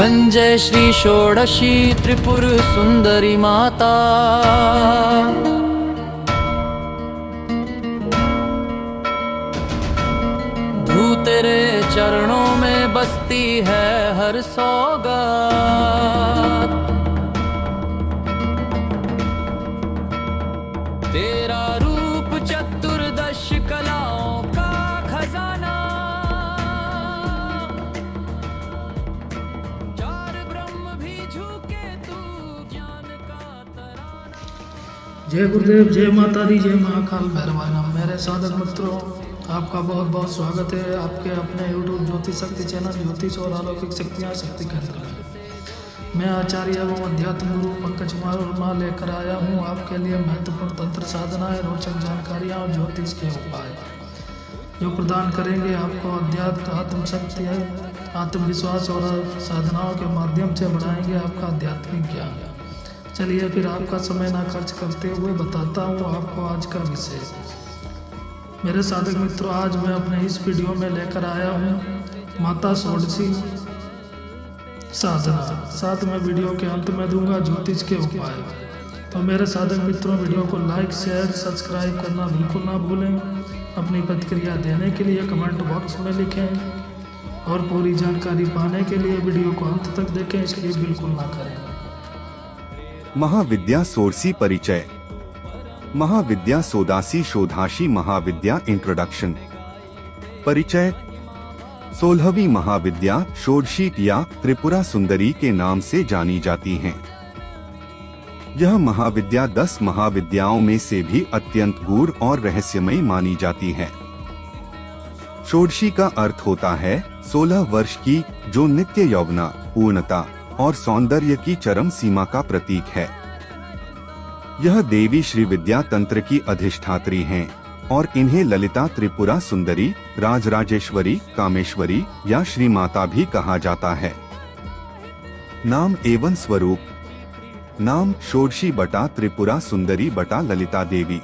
वंदे श्री षोडशी त्रिपुर सुंदरी माता। धू तेरे चरणों में बसती है हर सौगात। तेरा रूप चतुर्दश कलाओं का खजाना। चार ब्रह्म भी झुके तू ज्ञान का तराना। जय गुरुदेव, जय माता दी, जय महाकाल भैरवाना। मेरे साधक मित्रों, आपका बहुत बहुत स्वागत है आपके अपने YouTube ज्योतिष शक्ति चैनल ज्योतिष और अलौकिक शक्तियाँ शक्ति केंद्र में। मैं आचार्य एवं अध्यात्म गुरु पंकज वर्मा लेकर आया हूँ आपके लिए महत्वपूर्ण तंत्र साधनाएं, रोचक जानकारियाँ और ज्योतिष के उपाय जो प्रदान करेंगे आपको अध्यात्म, आत्मशक्ति, आत्मविश्वास और साधनाओं के माध्यम से बढ़ाएंगे आपका आध्यात्मिक ज्ञान। चलिए फिर आपका समय ना खर्च करते हुए बताता हूँ आपको आज का विषय। मेरे साधक मित्रों, आज मैं अपने इस वीडियो में लेकर आया हूँ माता षोडशी साधना। साथ में वीडियो के अंत में दूंगा ज्योतिष के उपाय। तो मेरे साधक मित्रों, वीडियो को लाइक, शेयर, सब्सक्राइब करना बिल्कुल ना भूलें। अपनी प्रतिक्रिया देने के लिए कमेंट बॉक्स में लिखें और पूरी जानकारी पाने के लिए वीडियो को अंत तक देखें, इसलिए बिल्कुल ना करें। महाविद्या षोडशी परिचय। महाविद्या सोदासी शोधाशी महाविद्या इंट्रोडक्शन। परिचय। 16वीं महाविद्या षोडशी या त्रिपुरा सुंदरी के नाम से जानी जाती हैं। यह महाविद्या 10 महाविद्याओं में से भी अत्यंत गूढ़ और रहस्यमयी मानी जाती है। षोडशी का अर्थ होता है 16 वर्ष की, जो नित्य यौवना, पूर्णता और सौंदर्य की चरम सीमा का प्रतीक है। यह देवी श्री विद्या तंत्र की अधिष्ठात्री हैं और इन्हें ललिता, त्रिपुरा सुंदरी, राजराजेश्वरी, कामेश्वरी या श्री माता भी कहा जाता है। नाम एवं स्वरूप। नाम षोडशी बटा त्रिपुरा सुंदरी बटा ललिता देवी।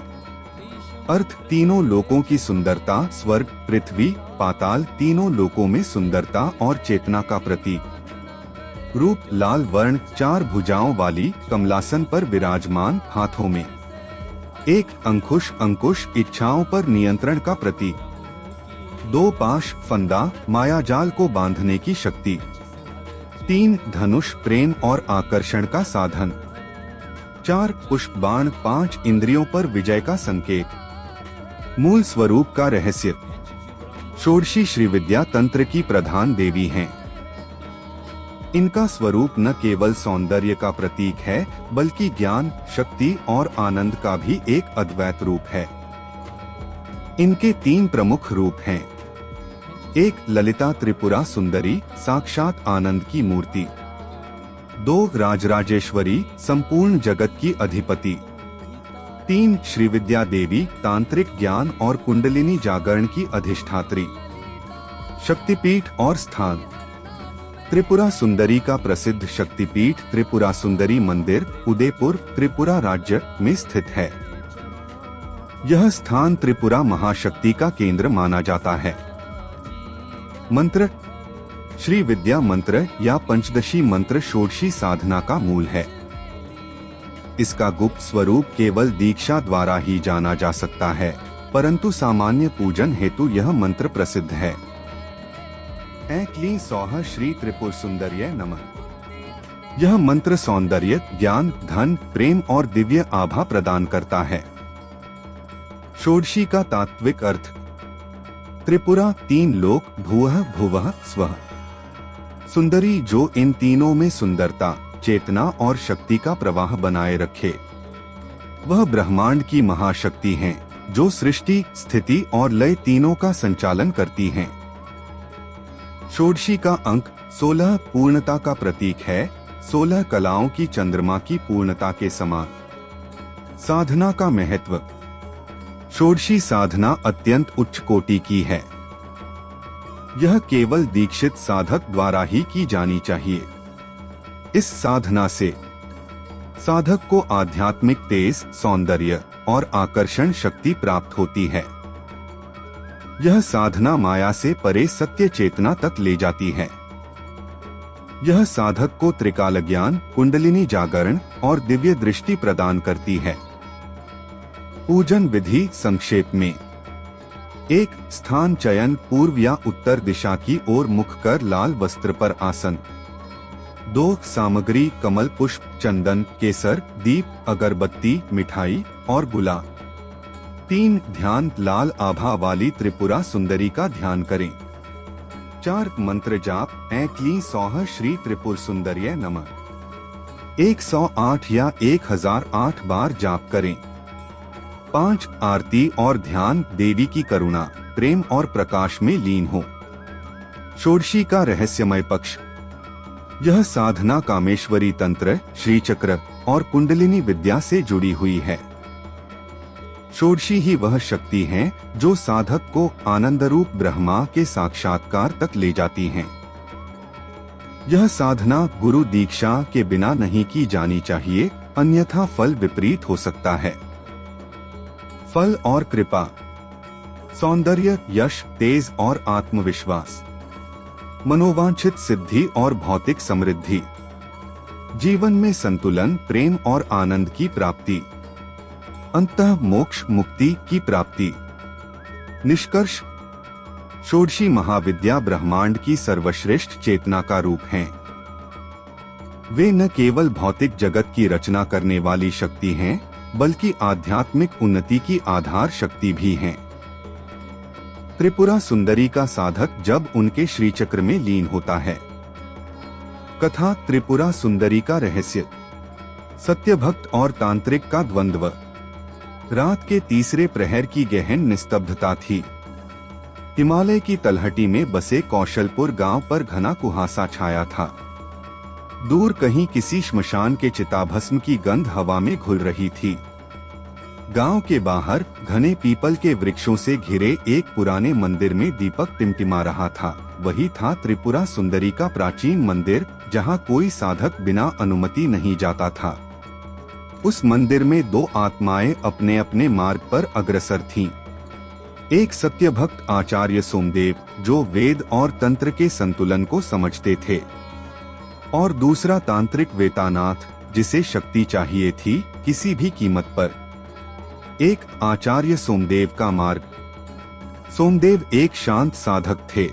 अर्थ तीनों लोकों की सुंदरता, स्वर्ग, पृथ्वी, पाताल तीनों लोकों में सुंदरता और चेतना का प्रतीक। रूप लाल वर्ण, 4 भुजाओं वाली, कमलासन पर विराजमान, हाथों में एक अंकुश, अंकुश इच्छाओं पर नियंत्रण का प्रतीक। 2 पाश, फंदा, मायाजाल को बांधने की शक्ति। 3 धनुष, प्रेम और आकर्षण का साधन। 4 पुष्प बाण, 5 इंद्रियों पर विजय का संकेत। मूल स्वरूप का रहस्य। षोडशी श्री विद्या तंत्र की प्रधान देवी हैं। इनका स्वरूप न केवल सौंदर्य का प्रतीक है, बल्कि ज्ञान, शक्ति और आनंद का भी एक अद्वैत रूप है। इनके 3 प्रमुख रूप हैं। 1 ललिता त्रिपुरा सुंदरी, साक्षात आनंद की मूर्ति। 2 राजराजेश्वरी, संपूर्ण जगत की अधिपति। 3 श्री विद्या देवी, तांत्रिक ज्ञान और कुंडलिनी जागरण की अधिष्ठात्री। शक्तिपीठ और स्थान। त्रिपुरा सुंदरी का प्रसिद्ध शक्तिपीठ त्रिपुरा सुंदरी मंदिर, उदयपुर, त्रिपुरा राज्य में स्थित है। यह स्थान त्रिपुरा महाशक्ति का केंद्र माना जाता है। मंत्र। श्री विद्या मंत्र या पंचदशी मंत्र षोडशी साधना का मूल है। इसका गुप्त स्वरूप केवल दीक्षा द्वारा ही जाना जा सकता है, परंतु सामान्य पूजन हेतु यह मंत्र प्रसिद्ध है। ऐं क्लीं सौः श्री त्रिपुर सुंदर्यै नमः। यह मंत्र सौंदर्य, ज्ञान, धन, प्रेम और दिव्य आभा प्रदान करता है। षोडशी का तात्विक अर्थ। त्रिपुरा 3 लोक, भुवः, भुवः, स्वः। सुंदरी जो इन तीनों में सुंदरता, चेतना और शक्ति का प्रवाह बनाए रखे। वह ब्रह्मांड की महाशक्ति हैं, जो सृष्टि, स्थिति और लय तीनों का संचालन करती हैं। षोडशी का अंक 16 पूर्णता का प्रतीक है, 16 कलाओं की चंद्रमा की पूर्णता के समान। साधना का महत्व। षोडशी साधना अत्यंत उच्च कोटि की है। यह केवल दीक्षित साधक द्वारा ही की जानी चाहिए। इस साधना से साधक को आध्यात्मिक तेज, सौंदर्य और आकर्षण शक्ति प्राप्त होती है। यह साधना माया से परे सत्य चेतना तक ले जाती है। यह साधक को त्रिकाल ज्ञान, कुंडलिनी जागरण और दिव्य दृष्टि प्रदान करती है। पूजन विधि संक्षेप में। 1. स्थान चयन पूर्व या उत्तर दिशा की ओर मुख कर लाल वस्त्र पर आसन। 2. सामग्री कमल पुष्प, चंदन, केसर, दीप, अगरबत्ती, मिठाई और गुलाब। 3. ध्यान लाल आभा वाली त्रिपुरा सुंदरी का ध्यान करें। 4. मंत्र जाप ऐं क्लीं सौः श्री त्रिपुर सुंदर्यै नमः 108 या 1008 बार जाप करें। 5. आरती और ध्यान देवी की करुणा, प्रेम और प्रकाश में लीन हो। षोडशी का रहस्यमय पक्ष। यह साधना कामेश्वरी तंत्र, श्री चक्र और कुंडलिनी विद्या से जुड़ी हुई है। षोडशी ही वह शक्ति है जो साधक को आनंद रूप ब्रह्मा के साक्षात्कार तक ले जाती हैं। यह साधना गुरु दीक्षा के बिना नहीं की जानी चाहिए, अन्यथा फल विपरीत हो सकता है। फल और कृपा। सौंदर्य, यश, तेज और आत्मविश्वास। मनोवांछित सिद्धि और भौतिक समृद्धि। जीवन में संतुलन, प्रेम और आनंद की प्राप्ति। अंततः मोक्ष, मुक्ति की प्राप्ति। निष्कर्ष, षोडशी महाविद्या ब्रह्मांड की सर्वश्रेष्ठ चेतना का रूप हैं। वे न केवल भौतिक जगत की रचना करने वाली शक्ति हैं, बल्कि आध्यात्मिक उन्नति की आधार शक्ति भी हैं। त्रिपुरा सुंदरी का साधक जब उनके श्री चक्र में लीन होता है। कथा त्रिपुरा सुंदरी का रहस्य। सत्य भक्त और तांत्रिक का द्वंद्व। रात के तीसरे प्रहर की गहन निस्तब्धता थी। हिमालय की तलहटी में बसे कौशलपुर गांव पर घना कुहासा छाया था। दूर कहीं किसी श्मशान के चिताभस्म की गंध हवा में घुल रही थी। गांव के बाहर घने पीपल के वृक्षों से घिरे एक पुराने मंदिर में दीपक टिमटिमा रहा था। वही था त्रिपुरा सुंदरी का प्राचीन मंदिर, जहां कोई साधक बिना अनुमति नहीं जाता था। उस मंदिर में दो आत्माएं अपने अपने मार्ग पर अग्रसर थीं। एक सत्य भक्त आचार्य सोमदेव, जो वेद और तंत्र के संतुलन को समझते थे, और दूसरा तांत्रिक वेतानाथ, जिसे शक्ति चाहिए थी किसी भी कीमत पर। एक आचार्य सोमदेव का मार्ग। सोमदेव एक शांत साधक थे।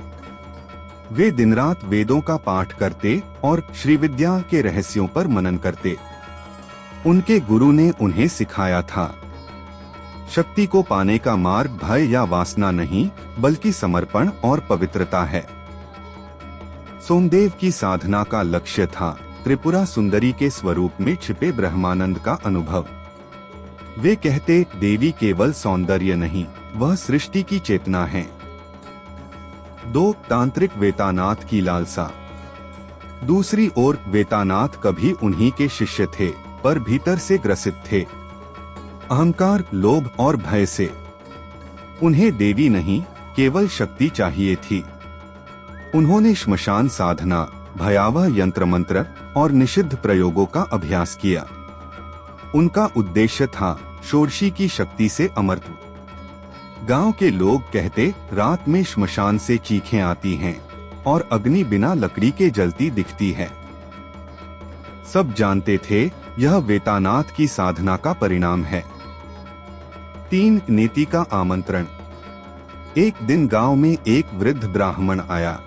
वे दिन रात वेदों का पाठ करते और श्रीविद्या के रहस्यों पर मनन करते। उनके गुरु ने उन्हें सिखाया था, शक्ति को पाने का मार्ग भय या वासना नहीं, बल्कि समर्पण और पवित्रता है। सोमदेव की साधना का लक्ष्य था त्रिपुरा सुंदरी के स्वरूप में छिपे ब्रह्मानंद का अनुभव। वे कहते, देवी केवल सौंदर्य नहीं, वह सृष्टि की चेतना है। 2. तांत्रिक वेतानाथ की लालसा। दूसरी ओर वेतानाथ कभी उन्हीं के शिष्य थे, पर भीतर से ग्रसित थे, अहंकार, लोभ और भय से। उन्हें देवी नहीं, केवल शक्ति चाहिए थी। उन्होंने श्मशान साधना, भयावह यंत्र मंत्र और निषिद्ध प्रयोगों का अभ्यास किया। उनका उद्देश्य था षोडशी की शक्ति से अमरत्व। गांव के लोग कहते, रात में श्मशान से चीखें आती हैं और अग्नि बिना लकड़ी के जलती दिखती है। सब जानते थे यह वेतानाथ की साधना का परिणाम है। 3. नीति का आमंत्रण। एक दिन गांव में एक वृद्ध ब्राह्मण आया।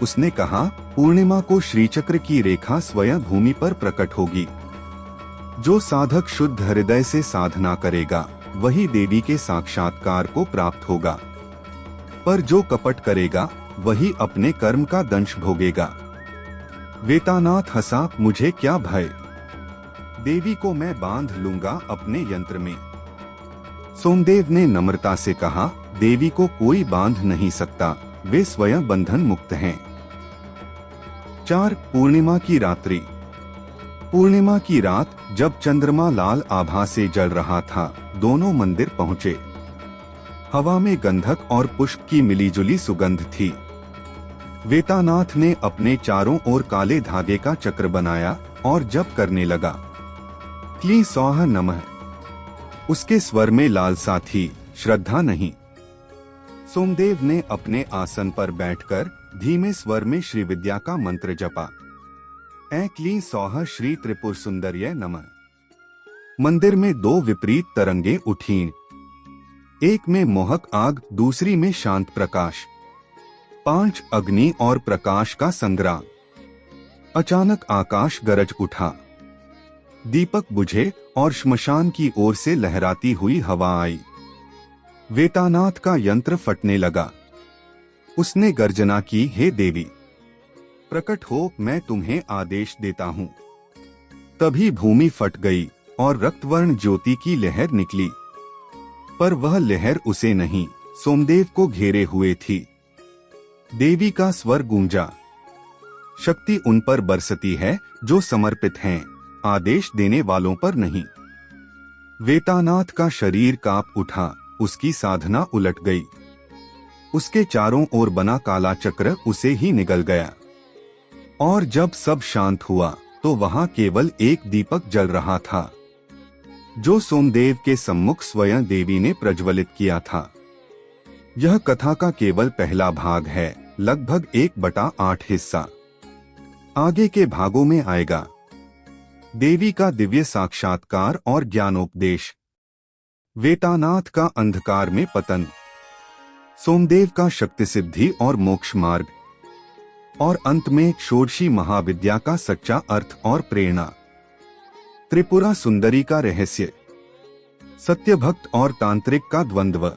उसने कहा, पूर्णिमा को श्रीचक्र की रेखा स्वयं भूमि पर प्रकट होगी। जो साधक शुद्ध हृदय से साधना करेगा, वही देवी के साक्षात्कार को प्राप्त होगा, पर जो कपट करेगा, वही अपने कर्म का दंश भोगेगा। वेतानाथ हंसा, मुझे क्या भय, देवी को मैं बांध लूंगा अपने यंत्र में। सोमदेव ने नम्रता से कहा, देवी को कोई बांध नहीं सकता, वे स्वयं बंधन मुक्त हैं। 4. पूर्णिमा की रात्रि। पूर्णिमा की रात जब चंद्रमा लाल आभा से जल रहा था, दोनों मंदिर पहुंचे। हवा में गंधक और पुष्प की मिलीजुली सुगंध थी। वेतानाथ ने अपने चारों ओर काले धागे का चक्र बनाया और जप करने लगा, क्लीं सौः नमः। उसके स्वर में लालसा थी, श्रद्धा नहीं। सोमदेव ने अपने आसन पर बैठकर धीमे स्वर में श्री विद्या का मंत्र जपा। ऐ क्लीं सौः श्री त्रिपुर सुंदर्य नमः। मंदिर में दो विपरीत तरंगें उठीं। एक में मोहक आग, दूसरी में शांत प्रकाश। 5 अग्नि और प्रकाश का संग्राम। अचानक आकाश गरज उठा, दीपक बुझे और श्मशान की ओर से लहराती हुई हवा आई। वेतानाथ का यंत्र फटने लगा। उसने गर्जना की, हे देवी प्रकट हो, मैं तुम्हें आदेश देता हूं। तभी भूमि फट गई और रक्तवर्ण ज्योति की लहर निकली, पर वह लहर उसे नहीं, सोमदेव को घेरे हुए थी। देवी का स्वर गूंजा, शक्ति उन पर बरसती है जो समर्पित हैं, आदेश देने वालों पर नहीं। वेतानाथ का शरीर कांप उठा, उसकी साधना उलट गई। उसके चारों ओर बना काला चक्र उसे ही निगल गया। और जब सब शांत हुआ तो वहां केवल एक दीपक जल रहा था, जो सोमदेव के सम्मुख स्वयं देवी ने प्रज्वलित किया था। यह कथा का केवल पहला भाग है, लगभग 1/8 हिस्सा आगे के भागों में आएगा। देवी का दिव्य साक्षात्कार और ज्ञानोपदेश, वेतानाथ का अंधकार में पतन, सोमदेव का शक्ति सिद्धि और मोक्ष मार्ग, और अंत में षोडशी महाविद्या का सच्चा अर्थ और प्रेरणा। त्रिपुरा सुंदरी का रहस्य, सत्य भक्त और तांत्रिक का द्वंद्व।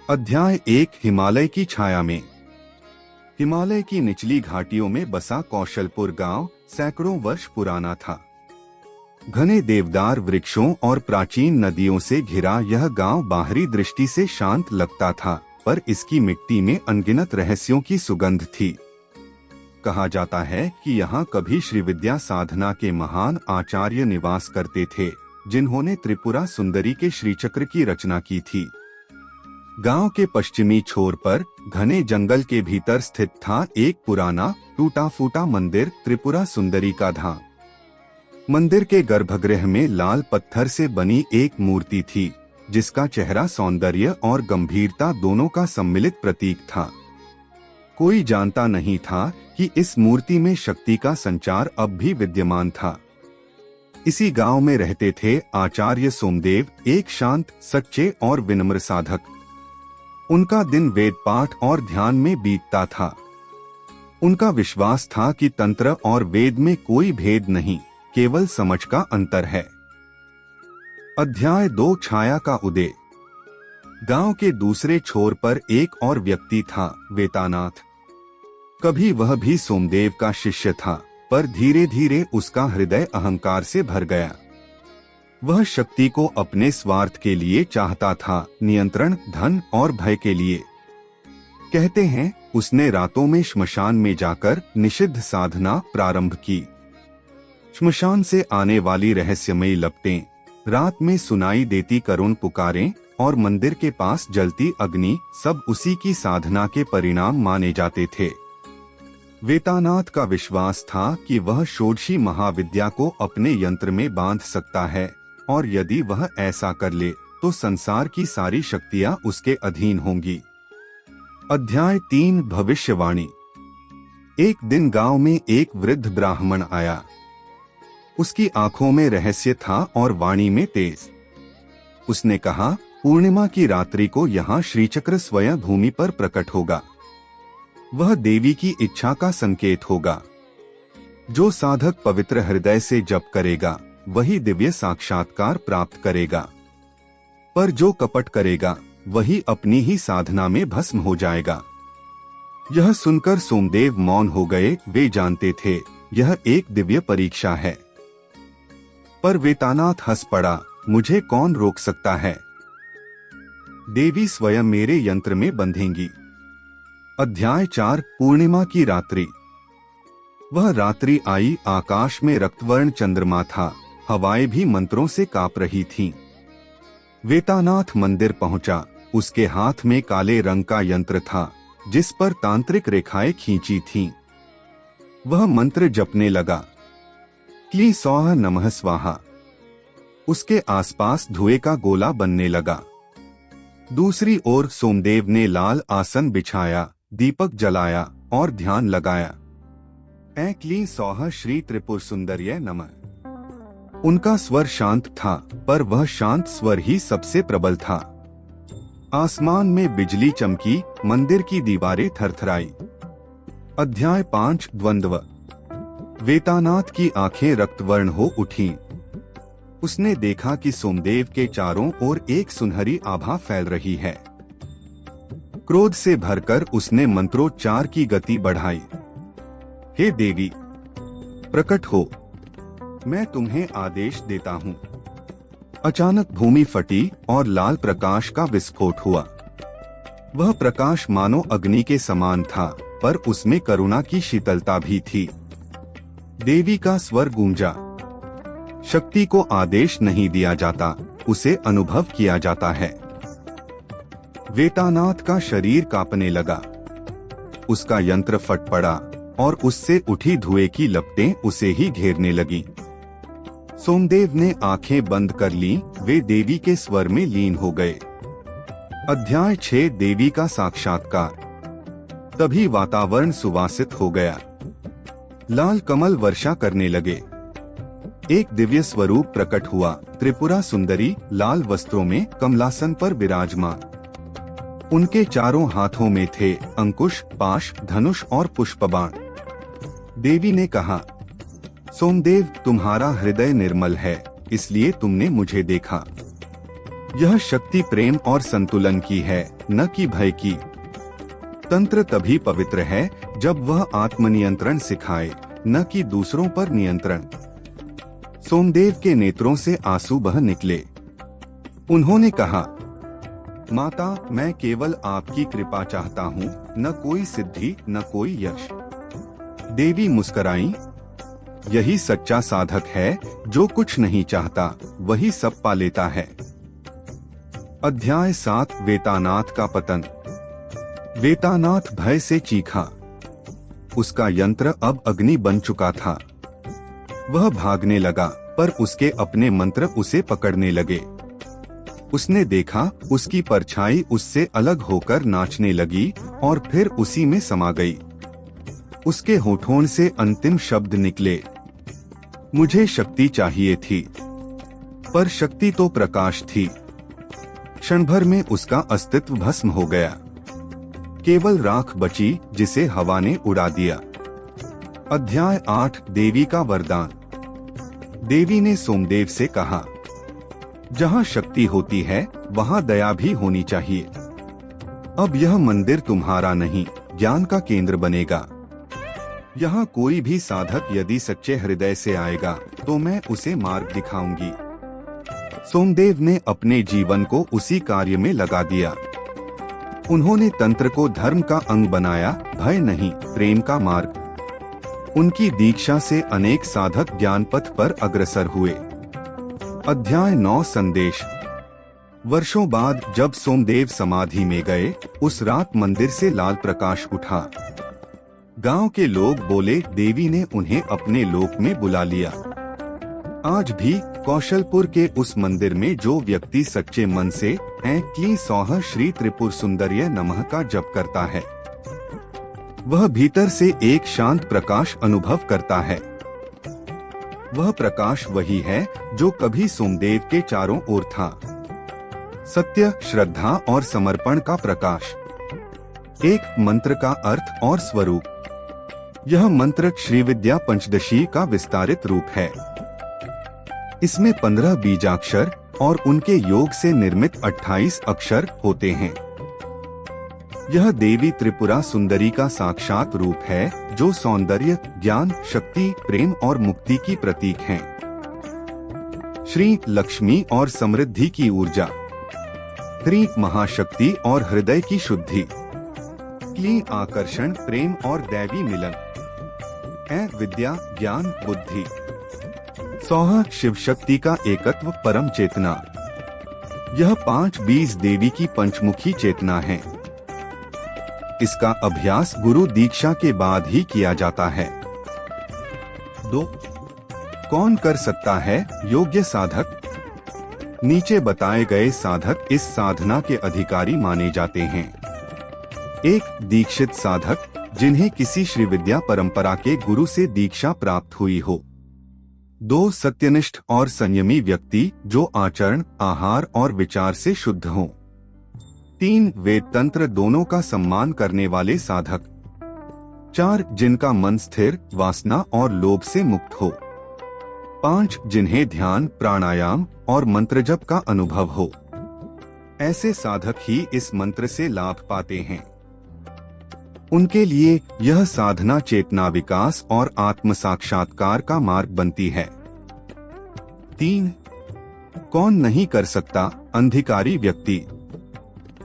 अध्याय 1, हिमालय की छाया में। हिमालय की निचली घाटियों में बसा कौशलपुर गांव सैकड़ों वर्ष पुराना था। घने देवदार वृक्षों और प्राचीन नदियों से घिरा यह गांव बाहरी दृष्टि से शांत लगता था, पर इसकी मिट्टी में अनगिनत रहस्यों की सुगंध थी। कहा जाता है कि यहाँ कभी श्री विद्या साधना के महान आचार्य निवास करते थे, जिन्होंने त्रिपुरा सुंदरी के श्रीचक्र की रचना की थी। गांव के पश्चिमी छोर पर घने जंगल के भीतर स्थित था एक पुराना टूटा फूटा मंदिर, त्रिपुरा सुंदरी का धाम। मंदिर के गर्भगृह में लाल पत्थर से बनी एक मूर्ति थी, जिसका चेहरा सौंदर्य और गंभीरता दोनों का सम्मिलित प्रतीक था। कोई जानता नहीं था कि इस मूर्ति में शक्ति का संचार अब भी विद्यमान था। इसी गांव में रहते थे आचार्य सोमदेव, एक शांत, सच्चे और विनम्र साधक। उनका दिन वेद पाठ और ध्यान में बीतता था। उनका विश्वास था कि तंत्र और वेद में कोई भेद नहीं, केवल समझ का अंतर है। अध्याय 2, छाया का उदय। गांव के दूसरे छोर पर एक और व्यक्ति था, वेतानाथ। कभी वह भी सोमदेव का शिष्य था, पर धीरे धीरे उसका हृदय अहंकार से भर गया। वह शक्ति को अपने स्वार्थ के लिए चाहता था, नियंत्रण, धन और भय के लिए। कहते हैं उसने रातों में श्मशान में जाकर निषिद्ध साधना प्रारंभ की। श्मशान से आने वाली रहस्यमयी लपटें, रात में सुनाई देती करुण पुकारें और मंदिर के पास जलती अग्नि, सब उसी की साधना के परिणाम माने जाते थे। वेतानाथ का विश्वास था कि वह षोडशी महाविद्या को अपने यंत्र में बांध सकता है, और यदि वह ऐसा कर ले तो संसार की सारी शक्तियां उसके अधीन होंगी। अध्याय 3, भविष्यवाणी। एक दिन गांव में एक वृद्ध ब्राह्मण आया। उसकी आंखों में रहस्य था और वाणी में तेज। उसने कहा, पूर्णिमा की रात्रि को यहाँ श्रीचक्र स्वयं भूमि पर प्रकट होगा। वह देवी की इच्छा का संकेत होगा। जो साधक पवित्र हृदय से जप करेगा वही दिव्य साक्षात्कार प्राप्त करेगा, पर जो कपट करेगा वही अपनी ही साधना में भस्म हो जाएगा। यह सुनकर सोमदेव मौन हो गए। वे जानते थे यह एक दिव्य परीक्षा है। पर वेतानाथ हंस पड़ा, मुझे कौन रोक सकता है? देवी स्वयं मेरे यंत्र में बंधेंगी। अध्याय 4, पूर्णिमा की रात्रि। वह रात्रि आई, आकाश में रक्तवर्ण चंद्रमा था, हवाएं भी मंत्रों से कांप रही थीं। वेतानाथ मंदिर पहुंचा। उसके हाथ में काले रंग का यंत्र था, जिस पर तांत्रिक रेखाएं खींची थीं। वह मंत्र जपने लगा, क्लीं सौः नमः स्वाहा। उसके आसपास धुएं का गोला बनने लगा। दूसरी ओर सोमदेव ने लाल आसन बिछाया, दीपक जलाया और ध्यान लगाया। ऐ क्लीं सौः श्री त्रिपुर सुंदर्य नमः। उनका स्वर शांत था, पर वह शांत स्वर ही सबसे प्रबल था। आसमान में बिजली चमकी, मंदिर की दीवारें थरथराई। अध्याय 5 द्वंद्व। वेतानाथ की आंखें रक्तवर्ण हो उठीं। उसने देखा कि सोमदेव के चारों ओर एक सुनहरी आभा फैल रही है। क्रोध से भरकर उसने मंत्रोच्चार की गति बढ़ाई। हे देवी, प्रकट हो, मैं तुम्हें आदेश देता हूँ। अचानक भूमि फटी और लाल प्रकाश का विस्फोट हुआ। वह प्रकाश मानो अग्नि के समान था, पर उसमें करुणा की शीतलता भी थी। देवी का स्वर गूंजा। शक्ति को आदेश नहीं दिया जाता, उसे अनुभव किया जाता है। वेतानाथ का शरीर कांपने लगा। उसका यंत्र फट पड़ा और उससे उठी धुएं की लपटें उसे ही घेरने लगी। सोमदेव ने आंखें बंद कर ली, वे देवी के स्वर में लीन हो गए। अध्याय 6 देवी का साक्षात्कार। तभी वातावरण सुवासित हो गया। लाल कमल वर्षा करने लगे। एक दिव्य स्वरूप प्रकट हुआ, त्रिपुरा सुंदरी, लाल वस्त्रों में कमलासन पर विराजमान। उनके चारों हाथों में थे अंकुश, पाश, धनुष और पुष्पबाण। देवी ने कहा, सोमदेव, तुम्हारा हृदय निर्मल है, इसलिए तुमने मुझे देखा। यह शक्ति प्रेम और संतुलन की है, न कि भय की। तंत्र तभी पवित्र है जब वह आत्मनियंत्रण सिखाए, न कि दूसरों पर नियंत्रण। सोमदेव के नेत्रों से आंसू बह निकले। उन्होंने कहा, माता, मैं केवल आपकी कृपा चाहता हूँ, न कोई सिद्धि, न कोई यश। देवी मुस्कुराई। यही सच्चा साधक है, जो कुछ नहीं चाहता वही सब पा लेता है। अध्याय 7 वेतानाथ का पतन। वेतानाथ भय से चीखा। उसका यंत्र अब अग्नि बन चुका था। वह भागने लगा, पर उसके अपने मंत्र उसे पकड़ने लगे। उसने देखा, उसकी परछाई उससे अलग होकर नाचने लगी और फिर उसी में समा गई। उसके होठों से अंतिम शब्द निकले, मुझे शक्ति चाहिए थी। पर शक्ति तो प्रकाश थी। क्षण भर में उसका अस्तित्व भस्म हो गया। केवल राख बची, जिसे हवा ने उड़ा दिया। अध्याय 8 देवी का वरदान। देवी ने सोमदेव से कहा, जहाँ शक्ति होती है, वहाँ दया भी होनी चाहिए। अब यह मंदिर तुम्हारा नहीं, ज्ञान का केंद्र बनेगा। यहाँ कोई भी साधक यदि सच्चे हृदय से आएगा, तो मैं उसे मार्ग दिखाऊंगी। सोमदेव ने अपने जीवन को उसी कार्य में लगा दिया। उन्होंने तंत्र को धर्म का अंग बनाया, भय नहीं, प्रेम का मार्ग। उनकी दीक्षा से अनेक साधक ज्ञान पथ पर अग्रसर हुए। अध्याय 9 संदेश। वर्षों बाद जब सोमदेव समाधि में गए, उस रात मंदिर से लाल प्रकाश उठा। गांव के लोग बोले, देवी ने उन्हें अपने लोक में बुला लिया। आज भी कौशलपुर के उस मंदिर में जो व्यक्ति सच्चे मन से ऐ क्लीं सौः श्री त्रिपुर सुंदर्य नमः का जप करता है, वह भीतर से एक शांत प्रकाश अनुभव करता है। वह प्रकाश वही है जो कभी सोमदेव के चारों ओर था। सत्य, श्रद्धा और समर्पण का प्रकाश। एक मंत्र का अर्थ और स्वरूप। यह मंत्र श्रीविद्या पंचदशी का विस्तारित रूप है। इसमें 15 बीजाक्षर और उनके योग से निर्मित 28 अक्षर होते हैं। यह देवी त्रिपुरा सुंदरी का साक्षात रूप है, जो सौंदर्य, ज्ञान, शक्ति, प्रेम और मुक्ति की प्रतीक हैं। श्री लक्ष्मी और समृद्धि की ऊर्जा। ह्रीं महाशक्ति और हृदय की शुद्धि। क्लीं आकर्षण, प्रेम और दैवी मिलन। ऐ विद्या, ज्ञान, बुद्धि। सौः शिव शक्ति का एकत्व, परम चेतना। यह 5 बीज देवी की पंचमुखी चेतना है। इसका अभ्यास गुरु दीक्षा के बाद ही किया जाता है। 2. कौन कर सकता है? योग्य साधक। नीचे बताए गए साधक इस साधना के अधिकारी माने जाते हैं। 1. दीक्षित साधक, जिन्हें किसी श्री विद्या परंपरा के गुरु से दीक्षा प्राप्त हुई हो। 2 सत्यनिष्ठ और संयमी व्यक्ति जो आचरण, आहार और विचार से शुद्ध हों। 3 वेद तंत्र दोनों का सम्मान करने वाले साधक। 4 जिनका मन स्थिर, वासना और लोभ से मुक्त हो। 5 जिन्हें ध्यान, प्राणायाम और मंत्र जप का अनुभव हो। ऐसे साधक ही इस मंत्र से लाभ पाते हैं। उनके लिए यह साधना चेतना विकास और आत्म साक्षात्कार का मार्ग बनती है। 3 कौन नहीं कर सकता? अंधिकारी व्यक्ति।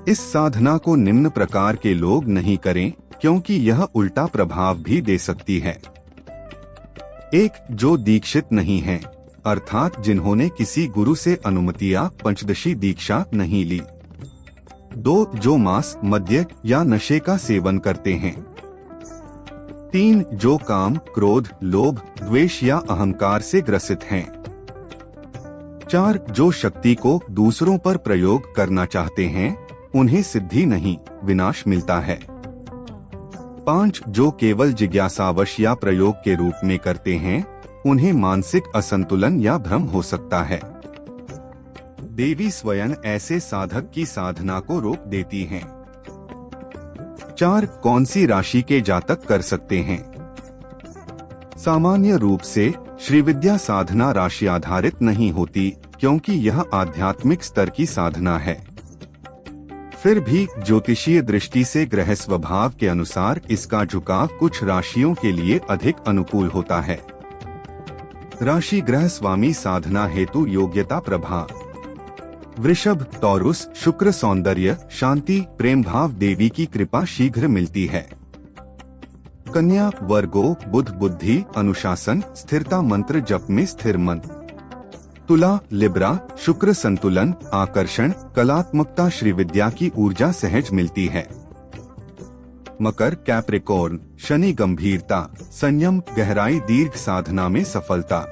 इस साधना को निम्न प्रकार के लोग नहीं करें, क्योंकि यह उल्टा प्रभाव भी दे सकती है। 1 जो दीक्षित नहीं है, अर्थात जिन्होंने किसी गुरु से अनुमति या पंचदशी दीक्षा नहीं ली। 2 जो मांस, मद्य या नशे का सेवन करते हैं। 3 जो काम, क्रोध, लोभ, द्वेष या अहंकार से ग्रसित हैं। 4 जो शक्ति को दूसरों पर प्रयोग करना चाहते हैं, उन्हें सिद्धि नहीं, विनाश मिलता है। 5 जो केवल जिज्ञासावश या प्रयोग के रूप में करते हैं, उन्हें मानसिक असंतुलन या भ्रम हो सकता है। देवी स्वयं ऐसे साधक की साधना को रोक देती हैं। 4 कौन सी राशि के जातक कर सकते हैं? सामान्य रूप से श्री विद्या साधना राशि आधारित नहीं होती, क्योंकि यह आध्यात्मिक स्तर की साधना है। फिर भी ज्योतिषीय दृष्टि से ग्रह स्वभाव के अनुसार इसका झुकाव कुछ राशियों के लिए अधिक अनुकूल होता है। राशि ग्रह स्वामी साधना हेतु योग्यता प्रभाव। वृषभ, तौरुस, शुक्र सौंदर्य, शांति, प्रेम भाव, देवी की कृपा शीघ्र मिलती है। कन्या, वर्गो, बुध बुद्धि, अनुशासन, स्थिरता, मंत्र जप में स्थिर मन। तुला, लिब्रा, शुक्र संतुलन, आकर्षण, कलात्मकता, श्री विद्या की ऊर्जा सहज मिलती है। मकर, कैप्रिकॉर्न, शनि गंभीरता, संयम, गहराई, दीर्घ साधना में सफलता।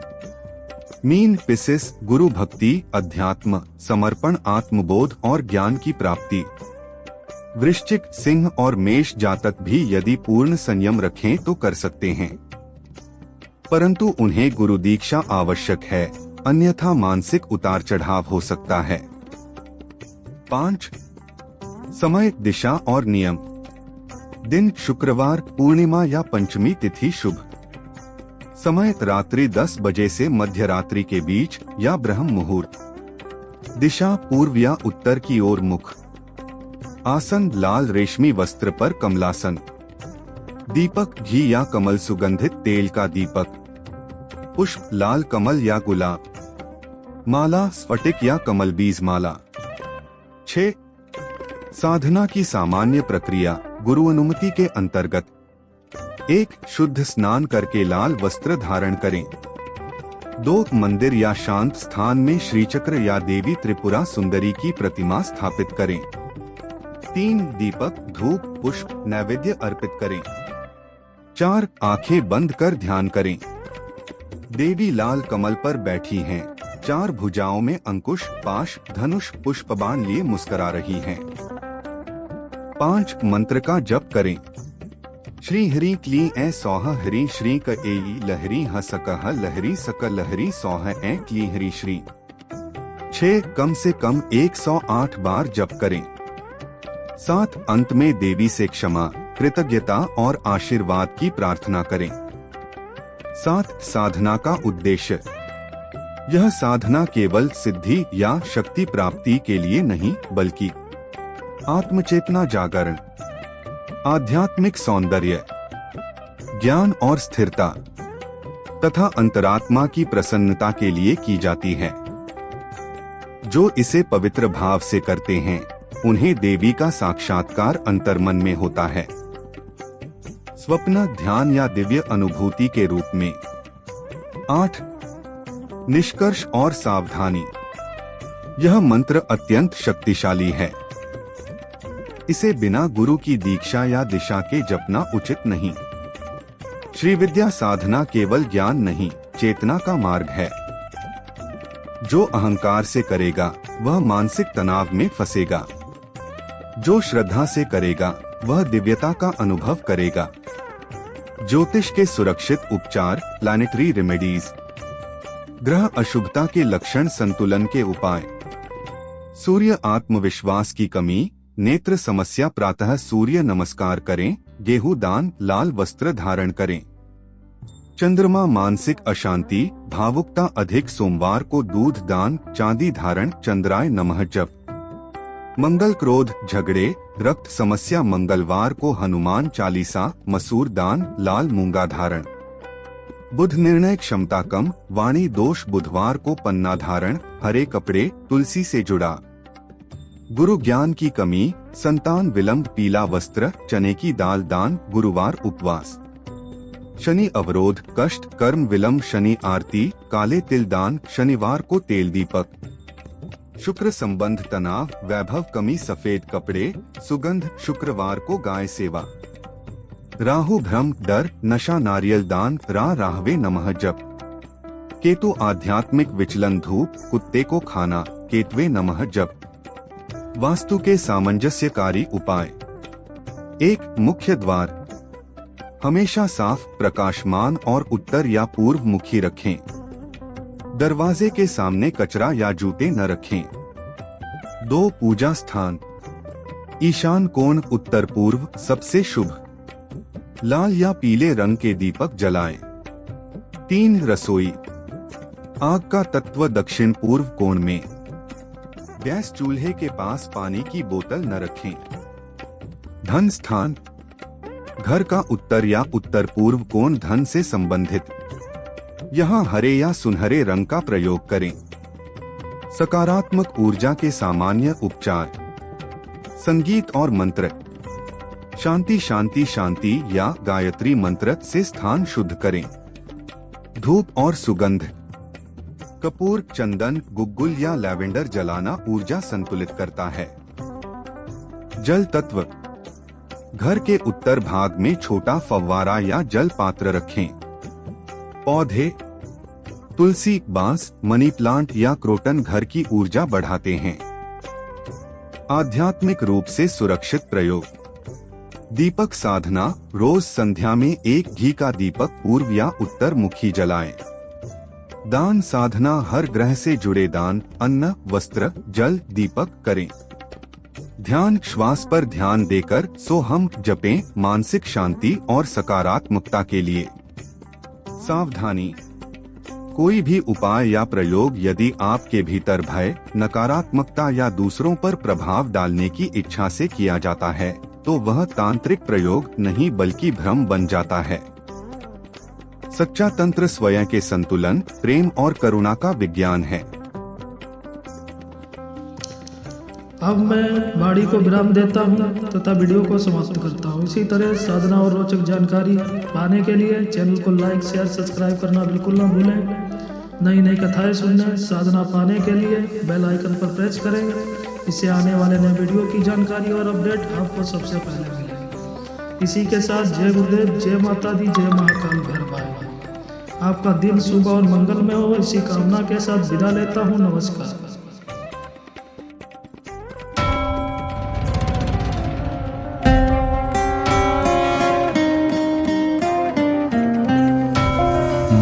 मीन, पिसिस, गुरु भक्ति, अध्यात्म, समर्पण, आत्मबोध और ज्ञान की प्राप्ति। वृश्चिक, सिंह और मेष जातक भी यदि पूर्ण संयम रखें तो कर सकते हैं, परंतु उन्हें गुरु दीक्षा आवश्यक है, अन्यथा मानसिक उतार चढ़ाव हो सकता है। 5 समय, दिशा और नियम। दिन शुक्रवार, पूर्णिमा या पंचमी तिथि शुभ। समय रात्रि 10 बजे से मध्य रात्रि के बीच या ब्रह्म मुहूर्त। दिशा पूर्व या उत्तर की ओर मुख। आसन लाल रेशमी वस्त्र पर कमलासन। दीपक घी या कमल सुगंधित तेल का दीपक। पुष्प लाल कमल या गुलाब। माला स्फटिक या कमल बीज माला। 6 साधना की सामान्य प्रक्रिया गुरु अनुमति के अंतर्गत। 1 शुद्ध स्नान करके लाल वस्त्र धारण करें। 2 मंदिर या शांत स्थान में श्रीचक्र या देवी त्रिपुरा सुंदरी की प्रतिमा स्थापित करें। 3 दीपक, धूप, पुष्प, नैवेद्य अर्पित करें। 4 आंखें बंद कर ध्यान करें। देवी लाल कमल पर बैठी हैं। 4 भुजाओं में अंकुश, पाश, धनुष, पुष्प बाण लिए मुस्कुरा रही हैं। 5 मंत्र का जप करें। श्री हरि क्ली ऐ सौह हरि श्री क एई लहरी ह सकह लहरी सक लहरी सौह ऐ क्ली हरि श्री। 6 कम से कम 108 बार जप करें। 7 अंत में देवी से क्षमा, कृतज्ञता और आशीर्वाद की प्रार्थना करें। 7 साधना का उद्देश्य। यह साधना केवल सिद्धि या शक्ति प्राप्ति के लिए नहीं, बल्कि आत्मचेतना जागरण, आध्यात्मिक सौंदर्य, ज्ञान और स्थिरता तथा अंतरात्मा की प्रसन्नता के लिए की जाती है। जो इसे पवित्र भाव से करते हैं, उन्हें देवी का साक्षात्कार अंतर्मन में होता है, स्वप्न, ध्यान या दिव्य अनुभूति के रूप में। 8 निष्कर्ष और सावधानी। यह मंत्र अत्यंत शक्तिशाली है। इसे बिना गुरु की दीक्षा या दिशा के जपना उचित नहीं। श्री विद्या साधना केवल ज्ञान नहीं, चेतना का मार्ग है। जो अहंकार से करेगा वह मानसिक तनाव में फंसेगा। जो श्रद्धा से करेगा वह दिव्यता का अनुभव करेगा। ज्योतिष के सुरक्षित उपचार, प्लैनेटरी रेमेडीज, ग्रह अशुभता के लक्षण, संतुलन के उपाय। सूर्य आत्मविश्वास की कमी, नेत्र समस्या, प्रातः सूर्य नमस्कार करें, गेहूं दान, लाल वस्त्र धारण करें। चंद्रमा मानसिक अशांति, भावुकता अधिक, सोमवार को दूध दान, चांदी धारण, चंद्राय नमः जप। मंगल क्रोध झगड़े, रक्त समस्या, मंगलवार को हनुमान चालीसा, मसूर दान, लाल मूंगा धारण। बुध निर्णय क्षमता कम, वाणी दोष, बुधवार को पन्ना धारण, हरे कपड़े, तुलसी से जुड़ा। गुरु ज्ञान की कमी, संतान विलंब, पीला वस्त्र, चने की दाल दान, गुरुवार उपवास। शनि अवरोध, कष्ट, कर्म विलंब, शनि आरती, काले तिल दान, शनिवार को तेल दीपक। शुक्र संबंध तनाव, वैभव कमी, सफेद कपड़े, सुगंध, शुक्रवार को गाय सेवा। राहु भ्रम, डर, नशा, नारियल दान, राहवे नमः जप। केतु आध्यात्मिक विचलन, धूप, कुत्ते को खाना, केतवे नमः जप। वास्तु के सामंजस्यकारी उपाय। 1. मुख्य द्वार हमेशा साफ, प्रकाशमान और उत्तर या पूर्व मुखी रखें। दरवाजे के सामने कचरा या जूते न रखें। 2. पूजा स्थान ईशान कोण, उत्तर पूर्व सबसे शुभ। लाल या पीले रंग के दीपक जलाएं। 3. रसोई आग का तत्व दक्षिण पूर्व कोण में। गैस चूल्हे के पास पानी की बोतल न रखें। धन स्थान घर का उत्तर या उत्तर पूर्व कोण धन से संबंधित। यहाँ हरे या सुनहरे रंग का प्रयोग करें। सकारात्मक ऊर्जा के सामान्य उपचार। संगीत और मंत्र। शांति शांति शांति या गायत्री मंत्र से स्थान शुद्ध करें। धूप और सुगंध कपूर, चंदन, गुग्गुल या लैवेंडर जलाना ऊर्जा संतुलित करता है। जल तत्व घर के उत्तर भाग में छोटा फव्वारा या जल पात्र रखें। पौधे तुलसी, बांस, मनी प्लांट या क्रोटन घर की ऊर्जा बढ़ाते हैं। आध्यात्मिक रूप से सुरक्षित प्रयोग। दीपक साधना रोज संध्या में एक घी का दीपक पूर्व या उत्तर मुखी जलाएं। दान साधना हर ग्रह से जुड़े दान, अन्न, वस्त्र, जल, दीपक करें। ध्यान श्वास पर ध्यान देकर सोहम जपें, मानसिक शांति और सकारात्मकता के लिए। सावधानी कोई भी उपाय या प्रयोग यदि आपके भीतर भय, नकारात्मकता या दूसरों पर प्रभाव डालने की इच्छा से किया जाता है तो वह तांत्रिक प्रयोग नहीं बल्कि भ्रम बन जाता है। सच्चा तंत्र स्वयं के संतुलन, प्रेम और करुणा का विज्ञान है। अब मैं वाणी को विराम देता हूं तथा वीडियो को समाप्त करता हूं। इसी तरह साधना और रोचक जानकारी पाने के लिए चैनल को लाइक, शेयर, सब्सक्राइब करना बिल्कुल ना भूलें। नई नई कथाएं सुनने, साधना पाने के लिए बेल आइकन पर प्रेस करें। इससे आने वाले नए वीडियो की जानकारी और अपडेट आपको सबसे पहले मिले। इसी के साथ जय गुरुदेव, जय माता दी, जय महाकाल भैरवाय। आपका दिन शुभ और मंगलमय हो, इसी कामना के साथ विदा लेता हूँ। नमस्कार।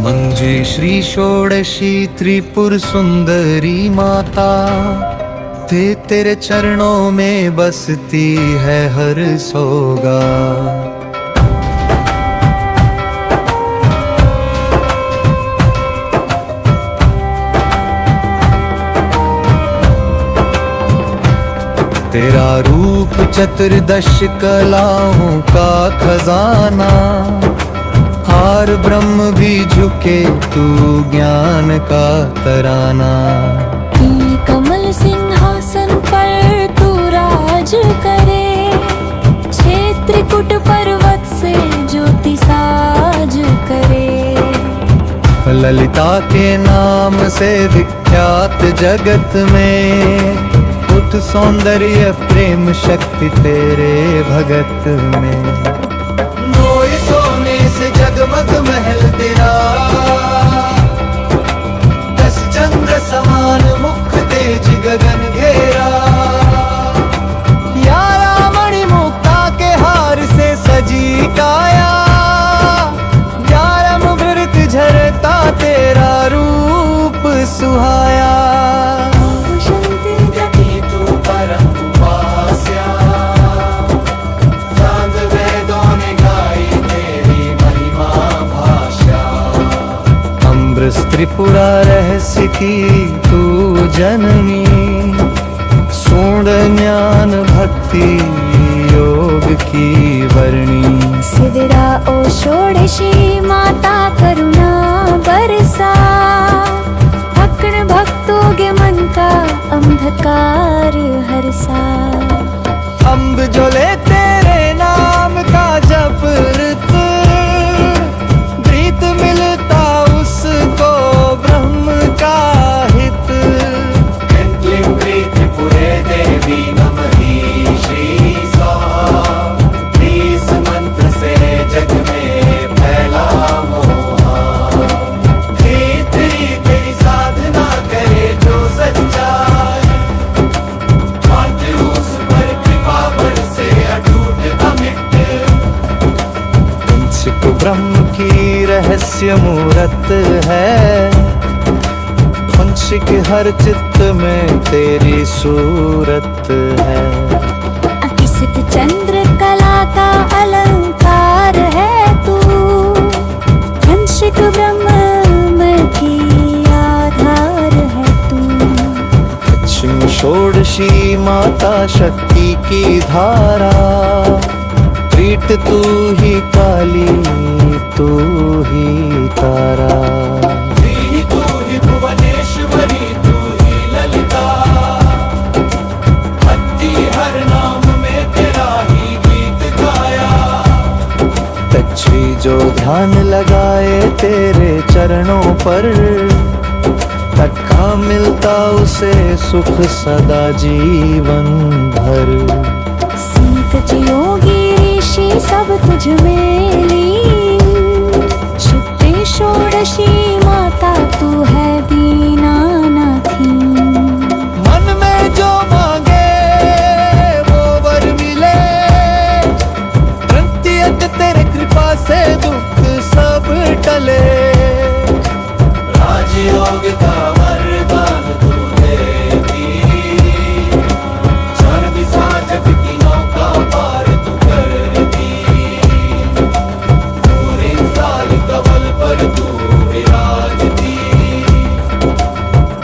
मंजेश्री षोडशी त्रिपुर सुंदरी माता, तेरे चरणों में बसती है हर सौगात। तेरा रूप चतुर्दश कलाओं का खजाना, हार ब्रह्म भी झुके तू ज्ञान का तराना। कमल सिंहासन पर तू राज करे, क्षेत्र कुट पर्वत से ज्योति साज करे। ललिता के नाम से विख्यात जगत में, उठ सौंदर्य प्रेम शक्ति तेरे भगत में। मोए सोने से जगमग महल तेरा, 10 चंद्र समान मुख तेज गगन घेरा। यारा मणि मुक्ता के हार से सजी काया, त्रिपुरा रहस्य की तू जननी, सूंड ज्ञान भक्ति योग की वर्णी। सिदरा ओ षोडशी माता करुणा बरसा, भक्ण भक्तों के मन का अंधकार हरसा। अम्ब जो ले तेरे नाम का जप ऋत, प्रीत मिलता उसको ब्रह्म का हित। क्लीं त्रिपुरे देवी नमः श्री स्वाहा, इस मंत्र से जग में फैला मोहा। तेरी साधना करे जो सच्चा है, मात्र उस पर कृपा बरसे अटूट अमिट। को ब्रह्म की रहस्य मूरत है, वंश के हर चित्त में तेरी सूरत है। अकिसित चंद्र कला का अलंकार है तू, वंशिक ब्रह्म की आधार है तू। लक्ष्मी षोडशी माता शक्ति की धारा, प्रीत तू ही काली तू ही तारा। तू ही भुवनेश्वरी तू ही ललिता, भक्ति हर नाम में तेरा ही गीत गाया। तच्छी जो ध्यान लगाए तेरे चरणों पर, तक्का मिलता उसे सुख सदा जीवन भर। सीत योगी ऋषि सब तुझ में लीन, शुद्धि षोडशी माता तू है दीनानाथी। मन में जो मांगे वो वर मिले, प्रत्येक तेरे कृपा से दुख सब टले। राजयोग का वरदान तू देवी, क्षण दिशा जग की नौका पार तू कर दी। पूरे साल कवल पर तू विराजती,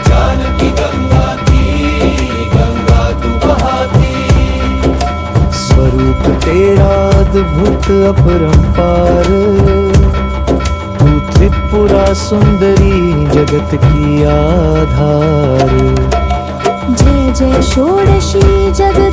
जानकी गंगा थी गंगा तू बहाती। स्वरूप तेरा अद्भुत अपरंपार, तू त्रिपुरा सुंदरी जगत की आधार। जय जय षोडशी जगदम्बे